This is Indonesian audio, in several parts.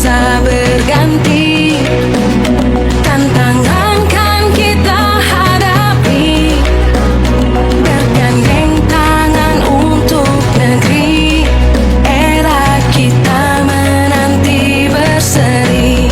masa berganti, tantangan kan kita hadapi, bergandeng tangan untuk negeri, era kita menanti berseri.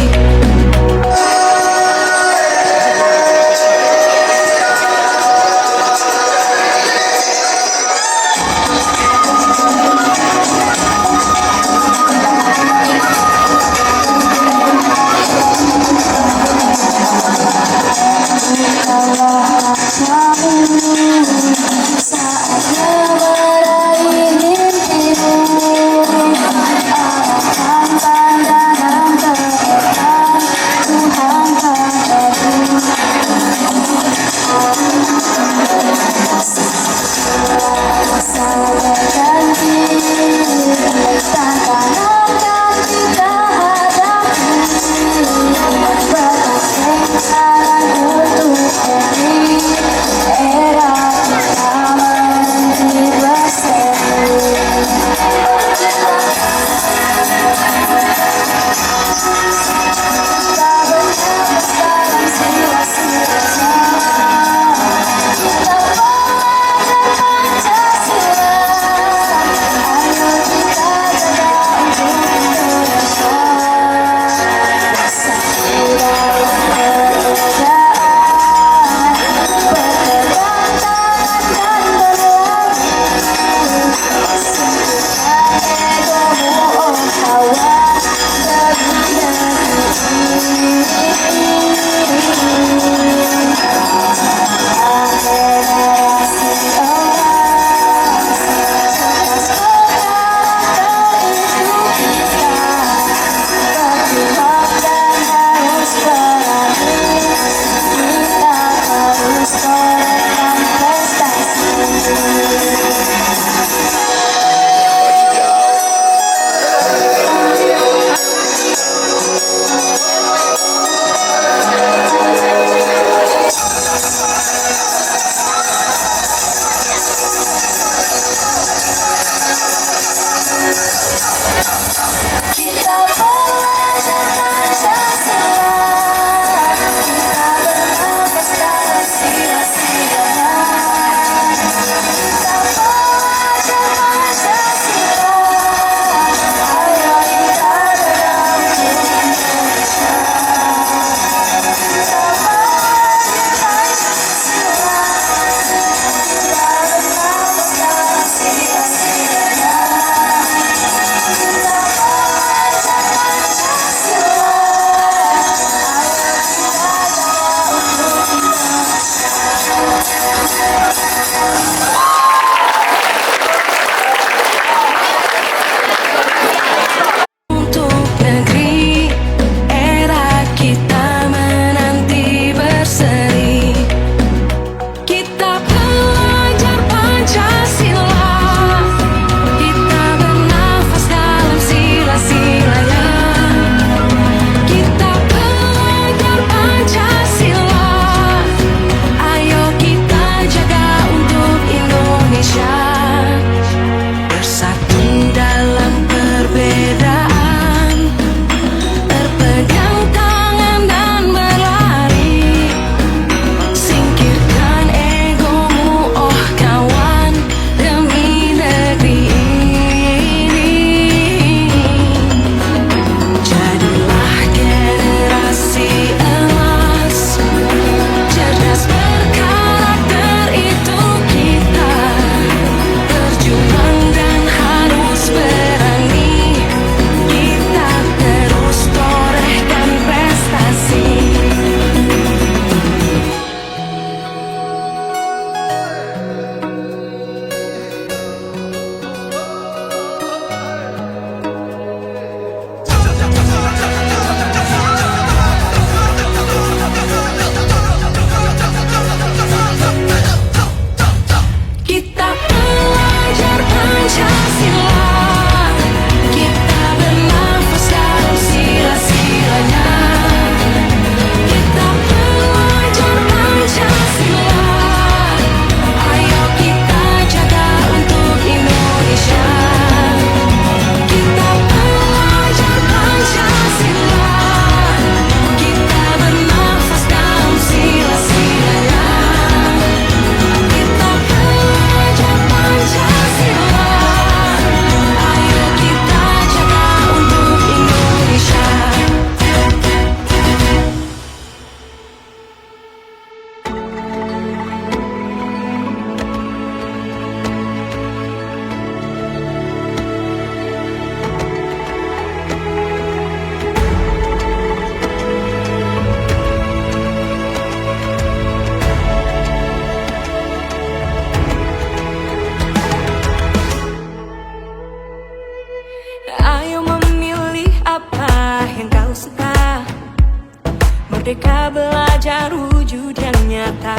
Merdeka belajar wujud yang nyata,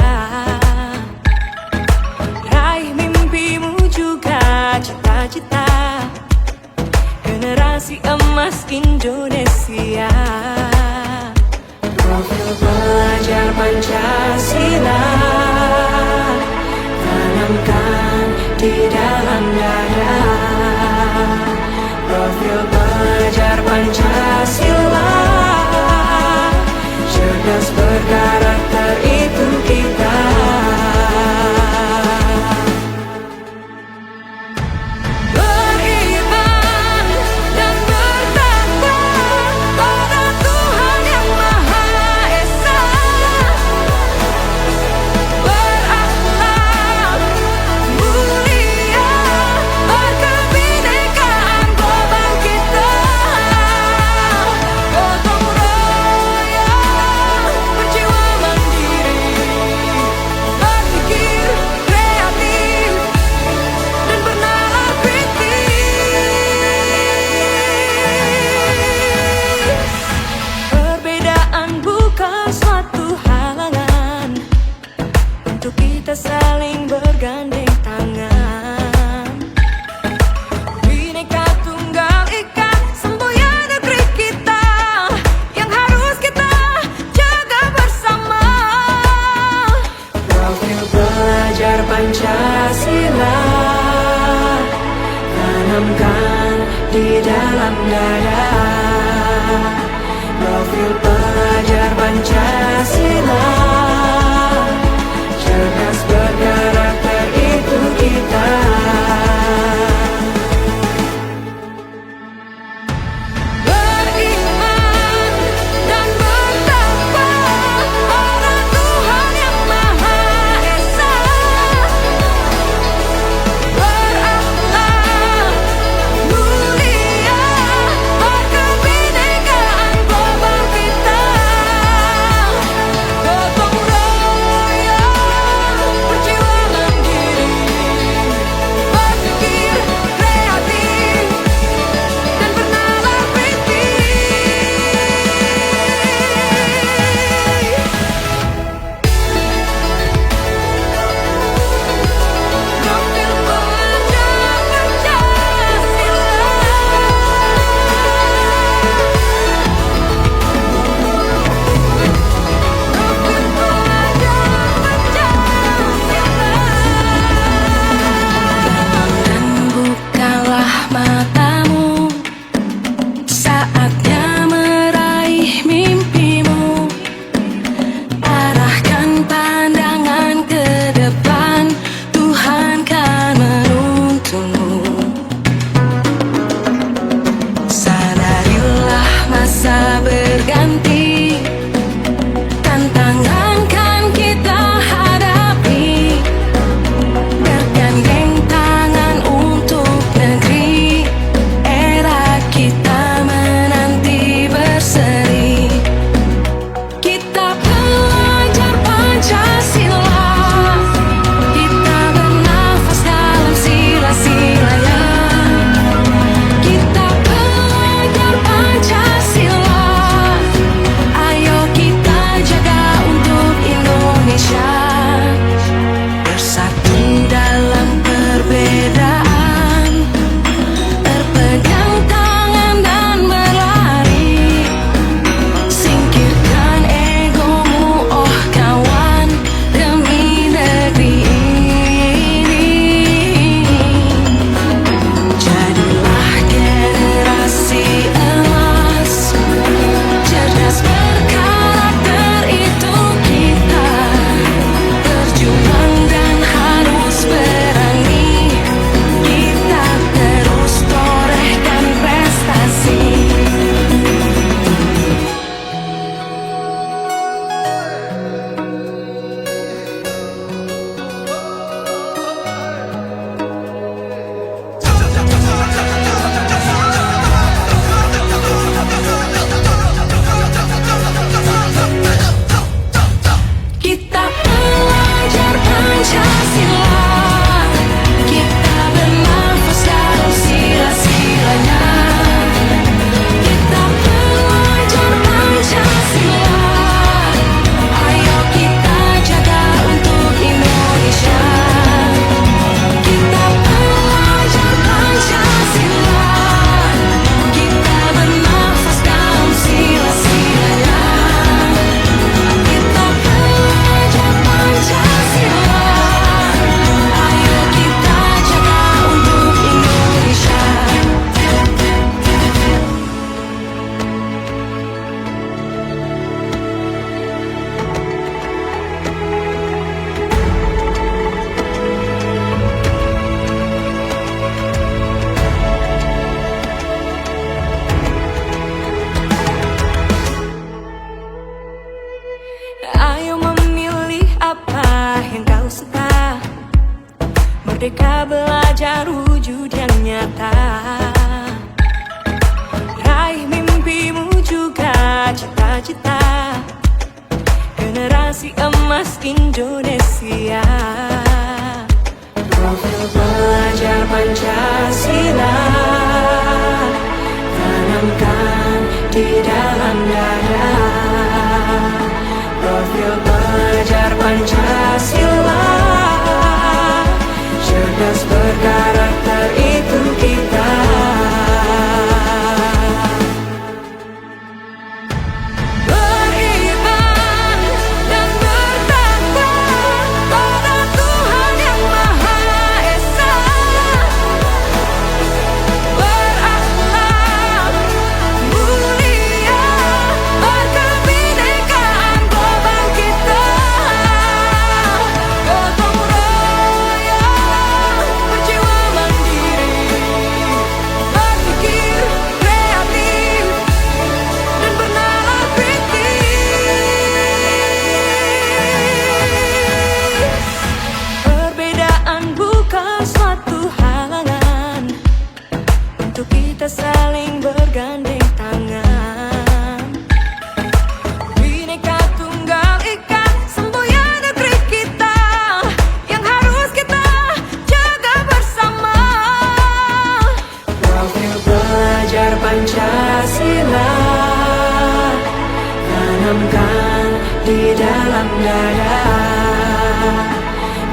raih mimpimu juga cita-cita, generasi emas Indonesia. Profil pelajar Pancasila tanamkan di dalam dada. Profil pelajar Pancasila, cerdas berkarakter itu kita. Beriman dan bertakwa pada Tuhan yang Maha Esa, berakhlak mulia, berkebinekaan global kita. Gotong royong, berjiwa mandiri, berpikir kreatif dan bernalar kritis. Perbedaan bukan suatu halangan untuk kita saling bergandeng tangan. Bhinneka Tunggal Ika, semboyan negeri kita yang harus kita jaga bersama. Profil pelajar Pancasila tanamkan di dalam dada. Profil pelajar Pancasila, cerdas berkarakter itu kita. Beriman dan bertakwa pada Tuhan yang Maha Esa, berakhlak mulia, berkebinekaan nyata. Raih mimpimu juga cita-cita, generasi emas Indonesia. Profil pelajar Pancasila tanamkan di dalam dada. Profil pelajar Pancasila, cerdas berkarakter itu kita. Beriman dan bertakwa pada Tuhan Yang Maha Esa, berakhlak mulia, berkebinekaan global kita. Gotong royong, berjiwa mandiri, berpikir kreatif dan bernalar kritis. Perbedaan bukan suatu halangan untuk kita saling bergandeng tangan. Bhinneka Tunggal Ika, semboyan negeri kita, yang harus kita jaga bersama. Profil pelajar Pancasila tanamkan di dalam dada.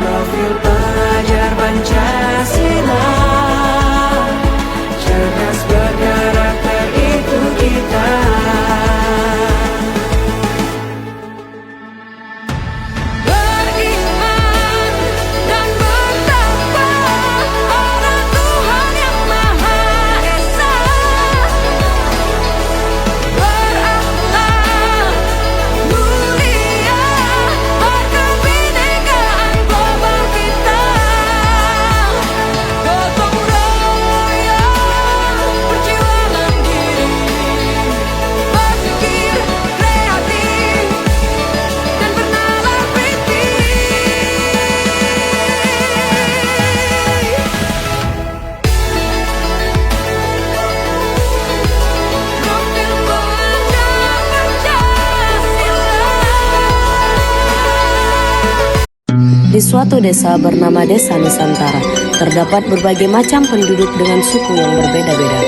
Profil pelajar Pancasila, cerdas berkarakter itu kita. Beriman dan bertakwa pada Tuhan Yang Maha Esa, berakhlak mulia, berkebinekaan global kita. Gotong royong, berjiwa mandiri, berpikir kreatif dan bernalar kritis. Profil pelajar Pancasila. Di suatu desa bernama Desa Nusantara, terdapat berbagai macam penduduk dengan suku yang berbeda-beda.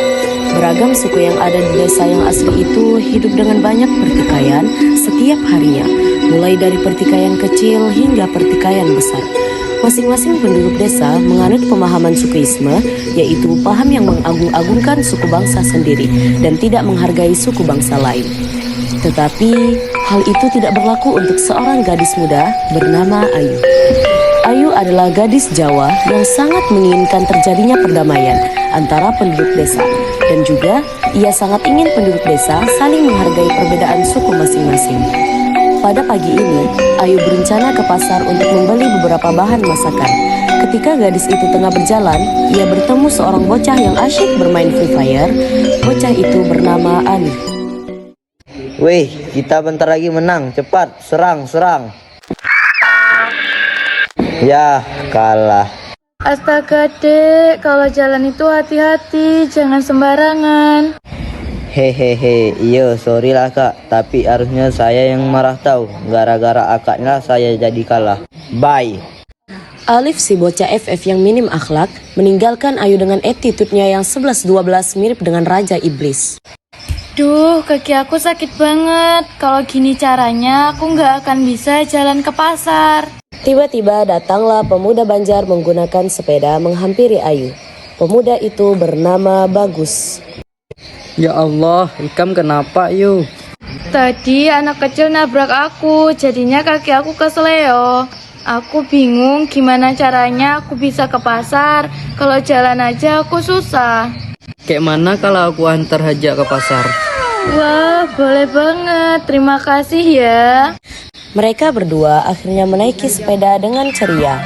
Beragam suku yang ada di desa yang asli itu hidup dengan banyak pertikaian setiap harinya, mulai dari pertikaian kecil hingga pertikaian besar. Masing-masing penduduk desa menganut pemahaman sukuisme, yaitu paham yang mengagung-agungkan suku bangsa sendiri dan tidak menghargai suku bangsa lain. Tetapi hal itu tidak berlaku untuk seorang gadis muda bernama Ayu. Ayu adalah gadis Jawa yang sangat menginginkan terjadinya perdamaian antara penduduk desa, dan juga ia sangat ingin penduduk desa saling menghargai perbedaan suku masing-masing. Pada pagi ini, Ayu berencana ke pasar untuk membeli beberapa bahan masakan. Ketika gadis itu tengah berjalan, ia bertemu seorang bocah yang asyik bermain Free Fire. Bocah itu bernama Ali. Weh, kita bentar lagi menang. Cepat, serang, serang. Ya, kalah. Astaga dek, kalau jalan itu hati-hati, jangan sembarangan. Hehehe, iya sorry lah kak. Tapi harusnya saya yang marah tahu. Gara-gara akaknya saya jadi kalah. Bye. Alif, si bocah FF yang minim akhlak, meninggalkan Ayu dengan attitude-nya yang 11-12 mirip dengan Raja Iblis. Duh, kaki aku sakit banget. Kalau gini caranya, aku nggak akan bisa jalan ke pasar. Tiba-tiba datanglah pemuda Banjar menggunakan sepeda menghampiri Ayu. Pemuda itu bernama Bagus. Ya Allah, Ikam kenapa yuk? Tadi anak kecil nabrak aku, jadinya kaki aku kesleo. Aku bingung gimana caranya aku bisa ke pasar. Kalau jalan aja aku susah. Kayak mana kalau aku antar Haja ke pasar? Wah, boleh banget. Terima kasih ya. Mereka berdua akhirnya menaiki sepeda dengan ceria.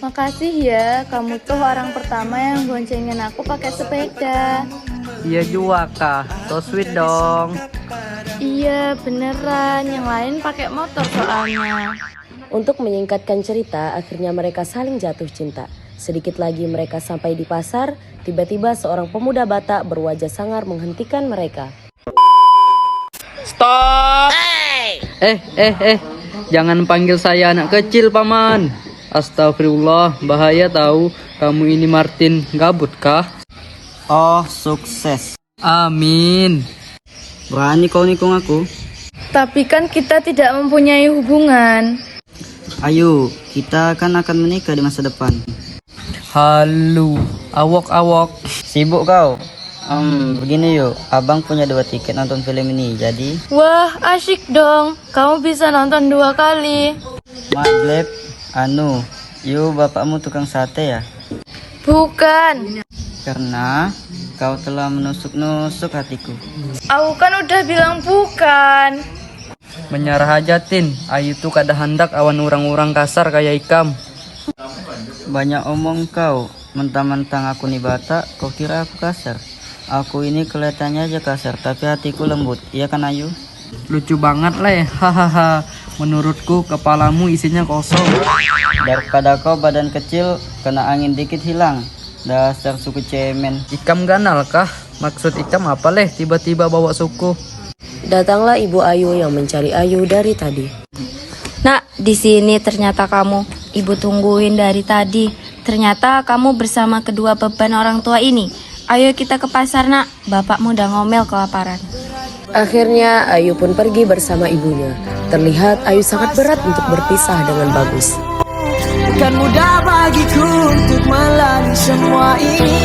Makasih ya, kamu tuh orang pertama yang boncengin aku pakai sepeda. Iya juga kah, so sweet dong. Iya beneran, yang lain pakai motor soalnya. Untuk menyingkatkan cerita, akhirnya mereka saling jatuh cinta. Sedikit lagi mereka sampai di pasar, tiba-tiba seorang pemuda Batak berwajah sangar menghentikan mereka. Stop! Jangan panggil saya anak kecil, Paman. Astagfirullah, bahaya tahu. Kamu ini Martin, gabut kah? Oh, sukses. Amin. Berani kau nikung aku? Tapi kan kita tidak mempunyai hubungan. Ayo, kita kan akan menikah di masa depan. Halo, awok. Sibuk kau? Begini yuk, abang punya 2 tiket nonton film ini, jadi... Wah, asyik dong. Kamu bisa nonton 2 kali. Mak Gleb, yuk bapakmu tukang sate ya? Bukan. Karena kau telah menusuk-nusuk hatiku. Aku kan udah bilang bukan. Menyerah aja, Tin. Ayu tuh kada hendak awan orang-orang kasar kayak ikam. Banyak omong kau, mentang-mentang aku nih Batak, kau kira aku kasar? Aku ini kelihatannya aja kasar, tapi hatiku lembut, iya kan Ayu? Lucu banget leh, hahaha. Menurutku kepalamu isinya kosong. Daripada kau badan kecil, kena angin dikit hilang. Dasar suku cemen. Ikam ganal kah? Maksud ikam apa leh tiba-tiba bawa suku? Datanglah Ibu Ayu yang mencari Ayu dari tadi. Nak, di sini ternyata kamu. Ibu tungguin dari tadi. Ternyata kamu bersama kedua beban orang tua ini. Ayo kita ke pasar, Nak. Bapakmu udah ngomel kelaparan. Akhirnya Ayu pun pergi bersama ibunya. Terlihat Ayu sangat berat untuk berpisah dengan Bagus. Bukan mudah bagiku untuk melalui semua ini.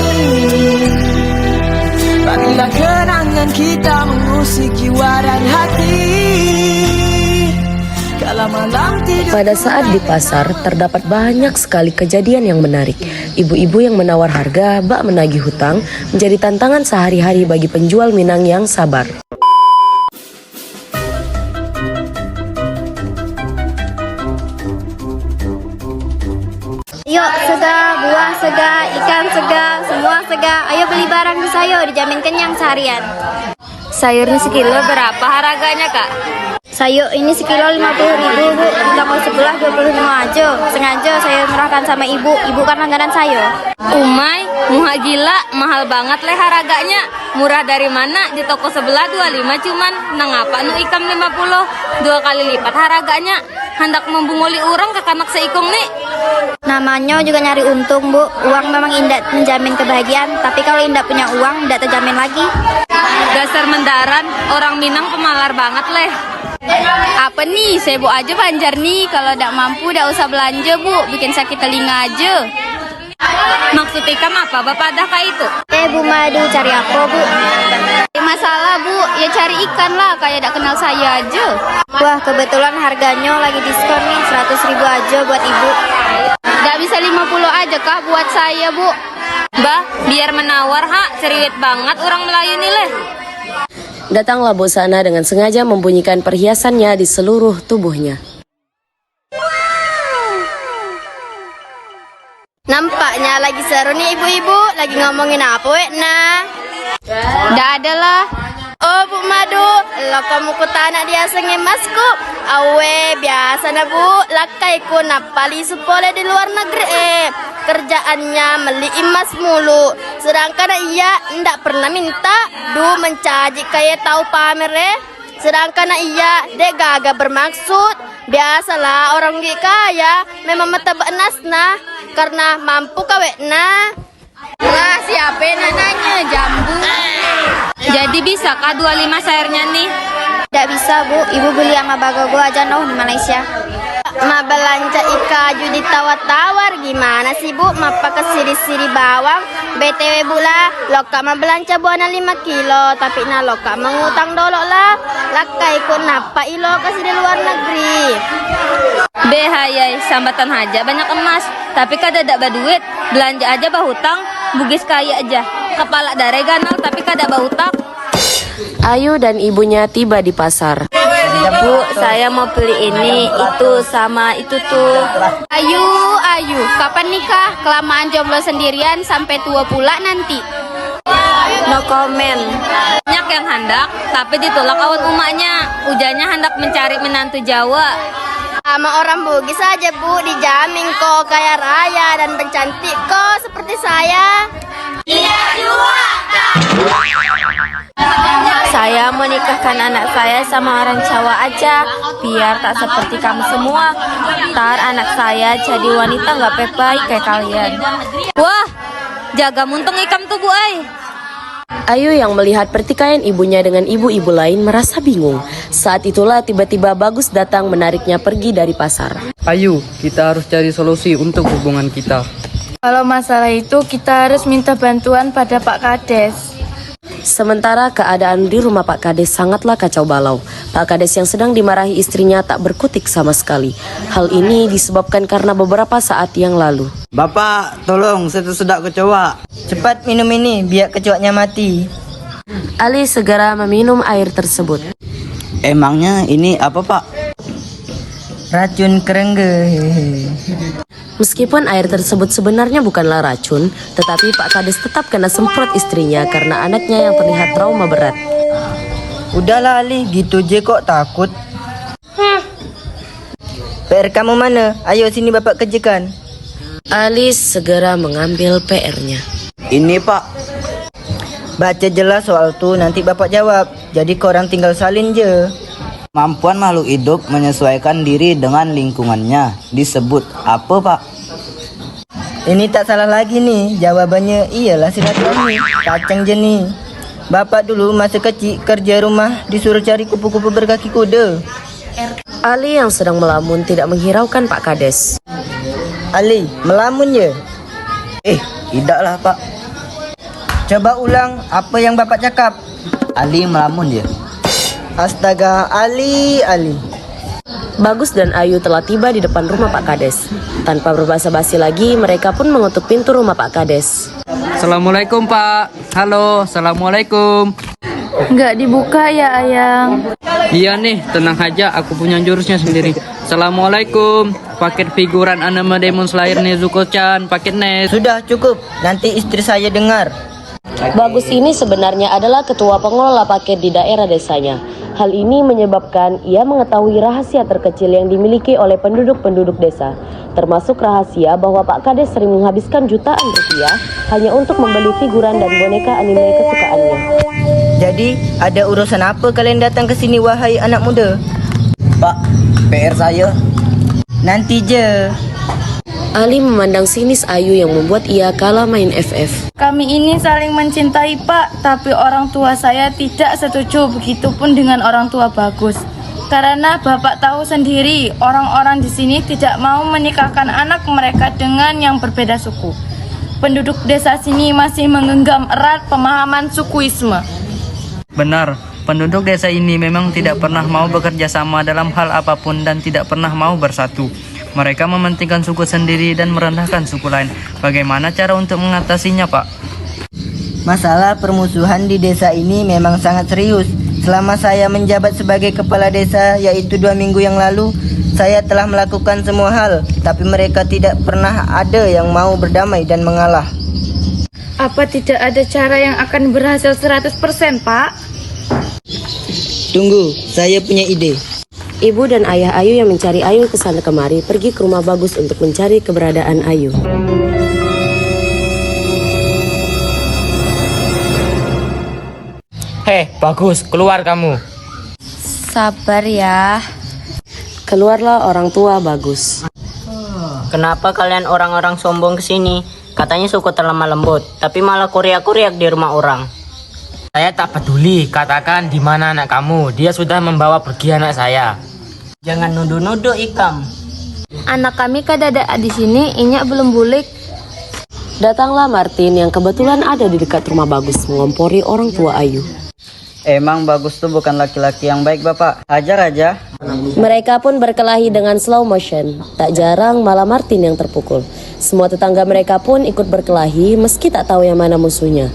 Bagilah kenangan kita mengusik jiwa dan hati. Kala malam tidur. Pada saat di pasar, terdapat banyak sekali kejadian yang menarik. Ibu-ibu yang menawar harga, bak menagih hutang, menjadi tantangan sehari-hari bagi penjual Minang yang sabar. Yuk, segar, buah segar, ikan segar, semua segar. Ayo beli barang di sayur, dijamin kenyang seharian. Sayurnya sekilo berapa harganya, Kak? Sayur ini sekilo 50.000, Bu. Di toko sebelah 25 aja. Sengaja saya murahkan sama ibu. Ibu kan langganan sayur. Umay, muha gila, mahal banget leh harganya. Murah dari mana? Di toko sebelah 25 cuman. Nang apa nu ikam 50? 2 kali lipat harganya. Hendak membunguli orang ke kanak seikung nih. Namanya juga nyari untung, Bu. Uang memang indah menjamin kebahagiaan, tapi kalau indah punya uang, tidak terjamin lagi. Dasar mendaran, orang Minang pemalar banget leh. Apa nih, sibuk aja Banjar nih. Kalau tidak mampu, tidak usah belanja, Bu. Bikin sakit telinga aja. Maksud ikam apa, Bapak dah kayak itu? Bu Madu, cari apa, Bu? Masalah, Bu, ya cari ikan lah, kayak tidak kenal saya aja. Wah, kebetulan harganya lagi diskon nih, 100.000 aja buat ibu. Gak bisa 50 aja kah buat saya, Bu? Bah, biar menawar, ceriwet banget orang Melayu nih leh. Datanglah Bosana dengan sengaja membunyikan perhiasannya di seluruh tubuhnya. Nampaknya lagi seru nih ibu-ibu, lagi ngomongin apa nah? Nggak ada lah. Oh Bu Madu, lo kamu ku tanah dia sengemasku. Awe biasa na Bu, lakai ku napali supole di luar negeri kerjaannya meli emas mulu. Sedangkan iya ndak pernah minta, mencaji kayak tahu pamer Sedangkan iya dia gagah bermaksud. Biasalah orang kaya memang mata nasna karena mampu kawe nah. Lah siapa nanya jambu? Jadi bisa kah 25 sayurnya nih? Tidak bisa Bu, ibu beli sama bagogo aja di Malaysia. Ma belanja ikaju ditawar-tawar gimana sih Bu? Ma pakai siri-siri bawang. BTW Bu lah, loka ma belanja buana 5 kilo, tapi na loka mengutang dolo lah. Lakai ku napa ilo kasih di luar negeri. Behayai sambatan aja banyak emas, tapi kada ada baduit. Belanja aja bahutang, bugis kaya aja. Kepala dare ganal tapi kada bahutang. Ayu dan ibunya tiba di pasar. Bu, saya mau beli ini, itu sama itu tuh. Ayu, kapan nikah? Kelamaan jomblo sendirian sampai tua pula nanti. No comment. Banyak yang hendak, tapi ditolak awal umaknya. Ujarnya hendak mencari menantu Jawa. Sama orang Bugis saja Bu, dijamin kok kaya raya dan pencantik kok seperti saya. Saya menikahkan anak saya sama orang Jawa aja, biar tak seperti kamu semua. Ntar anak saya jadi wanita nggak baik kayak kalian. Wah, jaga muntung ikam tuh Bu ay. Ayu yang melihat pertikaian ibunya dengan ibu-ibu lain merasa bingung. Saat itulah tiba-tiba Bagus datang menariknya pergi dari pasar. Ayu, kita harus cari solusi untuk hubungan kita. Kalau masalah itu kita harus minta bantuan pada Pak Kades. Sementara keadaan di rumah Pak Kades sangatlah kacau balau. Pak Kades yang sedang dimarahi istrinya tak berkutik sama sekali. Hal ini disebabkan karena beberapa saat yang lalu. Bapak, tolong sedak kecoa. Cepat minum ini biar kecoaknya mati. Ali segera meminum air tersebut. Emangnya ini apa Pak? Racun kerengge. Meskipun air tersebut sebenarnya bukanlah racun, tetapi Pak Kades tetap kena semprot istrinya karena anaknya yang terlihat trauma berat. Udahlah Ali, gitu je kok takut. PR kamu mana? Ayo sini bapak kerjakan. Ali segera mengambil PR-nya. Ini Pak. Baca jelas soal tuh nanti bapak jawab. Jadi korang tinggal salin je. Kemampuan makhluk hidup menyesuaikan diri dengan lingkungannya disebut apa Pak? Ini tak salah lagi nih. Jawabannya iyalah silaturahmi. Kacang je nih. Bapak dulu masa kecil kerja rumah disuruh cari kupu-kupu berkaki kuda. Ali yang sedang melamun tidak menghiraukan Pak Kades. Ali, melamun je. Tidaklah Pak. Coba ulang apa yang bapak cakap. Ali melamun ya. Astaga, Ali. Bagus dan Ayu telah tiba di depan rumah Pak Kades. Tanpa berbasa-basi lagi, mereka pun mengetuk pintu rumah Pak Kades. Assalamualaikum Pak. Halo, Assalamualaikum. Nggak dibuka ya Ayang. Iya nih, tenang aja, aku punya jurusnya sendiri. Assalamualaikum. Paket figuran anime Demon Slayer Nezuko-chan, paket NES. Sudah cukup, nanti istri saya dengar. Bagus ini sebenarnya adalah ketua pengelola paket di daerah desanya. Hal ini menyebabkan ia mengetahui rahasia terkecil yang dimiliki oleh penduduk-penduduk desa. Termasuk rahasia bahwa Pak Kades sering menghabiskan jutaan rupiah hanya untuk membeli figuran dan boneka anime kesukaannya. Jadi, ada urusan apa kalian datang ke sini wahai anak muda? Pak, PR saya. Nanti je. Ali memandang sinis Ayu yang membuat ia kalah main FF. Kami ini saling mencintai Pak, tapi orang tua saya tidak setuju, begitupun dengan orang tua Bagus. Karena Bapak tahu sendiri, orang-orang di sini tidak mau menikahkan anak mereka dengan yang berbeda suku. Penduduk desa sini masih menggenggam erat pemahaman sukuisme. Benar, penduduk desa ini memang tidak pernah mau bekerja sama dalam hal apapun dan tidak pernah mau bersatu. Mereka mementingkan suku sendiri dan merendahkan suku lain. Bagaimana cara untuk mengatasinya, Pak? Masalah permusuhan di desa ini memang sangat serius. Selama saya menjabat sebagai kepala desa, yaitu 2 minggu yang lalu, saya telah melakukan semua hal, tapi mereka tidak pernah ada yang mau berdamai dan mengalah. Apa tidak ada cara yang akan berhasil 100%, Pak? Tunggu, saya punya ide. Ibu dan ayah Ayu yang mencari Ayu ke sana kemari pergi ke rumah Bagus untuk mencari keberadaan Ayu. Bagus, keluar kamu. Sabar ya. Keluarlah orang tua Bagus. Kenapa kalian orang-orang sombong kesini? Katanya suku terlemah lembut, tapi malah kuriak-kuriak di rumah orang. Saya tak peduli, katakan di mana anak kamu. Dia sudah membawa pergi anak saya. Jangan nuduh-nuduh Ikam. Anak kami kadada di sini, Inyak belum bulik. Datanglah Martin yang kebetulan ada di dekat rumah Bagus mengompori orang tua Ayu. Emang Bagus tuh bukan laki-laki yang baik Bapak. Hajar aja. Mereka pun berkelahi dengan slow motion. Tak jarang malah Martin yang terpukul. Semua tetangga mereka pun ikut berkelahi meski tak tahu yang mana musuhnya.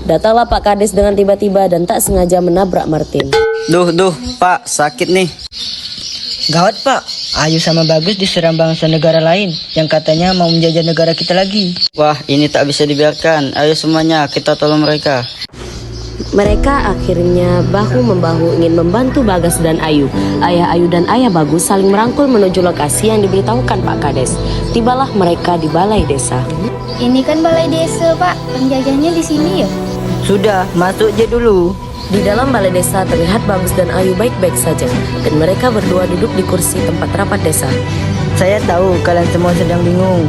Datanglah Pak Kades dengan tiba-tiba dan tak sengaja menabrak Martin. Duh, Pak, sakit nih. Gawat Pak, Ayu sama Bagus diserang bangsa negara lain yang katanya mau menjajah negara kita lagi. Wah, ini tak bisa dibiarkan. Ayo semuanya, kita tolong mereka. Mereka akhirnya bahu-membahu ingin membantu Bagas dan Ayu. Ayah Ayu dan ayah Bagus saling merangkul menuju lokasi yang diberitahukan Pak Kades. Tibalah mereka di balai desa. Ini kan balai desa, Pak. Penjajahnya di sini ya? Sudah, masuk je dulu. Di dalam balai desa terlihat Bagus dan Ayu baik-baik saja, dan mereka berdua duduk di kursi tempat rapat desa. Saya tahu kalian semua sedang bingung.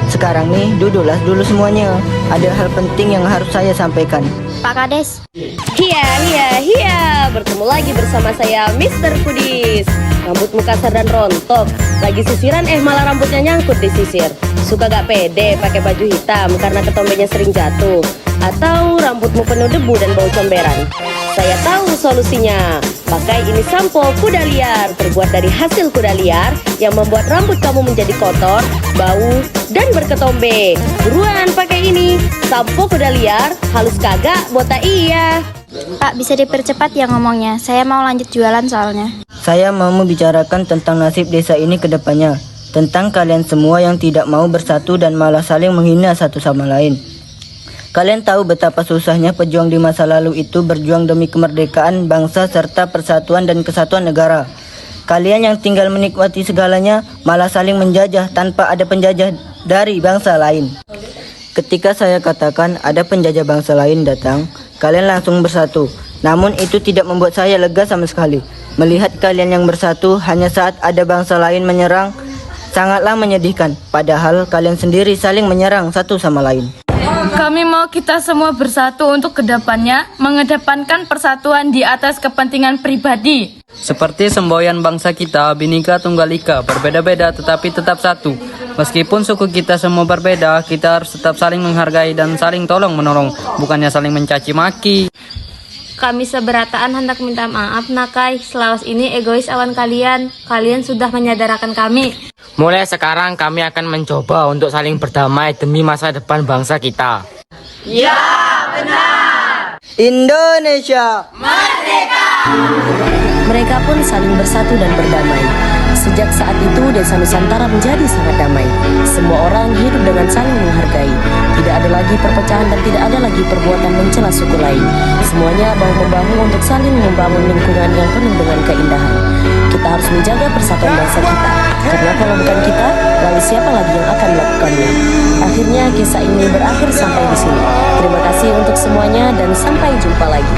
Sekarang nih, duduklah dulu semuanya. Ada hal penting yang harus saya sampaikan. Pak Kades. Hiya, bertemu lagi bersama saya Mr. Kudis. Rambutmu kasar dan rontok, lagi sisiran malah rambutnya nyangkut di sisir. Suka gak pede pakai baju hitam karena ketombenya sering jatuh, atau rambutmu penuh debu dan bau comberan? Saya tahu solusinya. Pakai ini sampo kuda liar, terbuat dari hasil kuda liar yang membuat rambut kamu menjadi kotor, bau, dan berketombe. Buruan pakai ini, sampo kuda liar, halus kagak, botak iya. Pak, bisa dipercepat ya ngomongnya. Saya mau lanjut jualan soalnya. Saya mau membicarakan tentang nasib desa ini ke depannya. Tentang kalian semua yang tidak mau bersatu dan malah saling menghina satu sama lain. Kalian tahu betapa susahnya pejuang di masa lalu itu berjuang demi kemerdekaan bangsa serta persatuan dan kesatuan negara. Kalian yang tinggal menikmati segalanya malah saling menjajah tanpa ada penjajah dari bangsa lain. Ketika saya katakan ada penjajah bangsa lain datang, kalian langsung bersatu. Namun itu tidak membuat saya lega sama sekali. Melihat kalian yang bersatu hanya saat ada bangsa lain menyerang, sangatlah menyedihkan. Padahal kalian sendiri saling menyerang satu sama lain. Kami mau kita semua bersatu untuk kedepannya mengedepankan persatuan di atas kepentingan pribadi. Seperti semboyan bangsa kita, Bhinneka Tunggal Ika, berbeda-beda tetapi tetap satu. Meskipun suku kita semua berbeda, kita harus tetap saling menghargai dan saling tolong-menolong, bukannya saling mencaci maki. Kami seberataan hendak minta maaf, Nakai. Selawas ini egois awan kalian. Kalian sudah menyadarkan kami. Mulai sekarang kami akan mencoba untuk saling berdamai demi masa depan bangsa kita. Indonesia! Mereka pun saling bersatu dan berdamai. Sejak saat itu desa Nusantara menjadi sangat damai. Semua orang hidup dengan saling menghargai. Tidak ada lagi perpecahan dan tidak ada lagi perbuatan mencela suku lain. Semuanya bahu-membahu untuk saling membangun lingkungan yang penuh dengan keindahan. Kita harus menjaga persatuan bangsa kita. Karena kalau bukan kita, lalu siapa lagi yang akan melakukannya? Akhirnya kisah ini berakhir sampai di sini. Terima kasih untuk semuanya dan sampai jumpa lagi.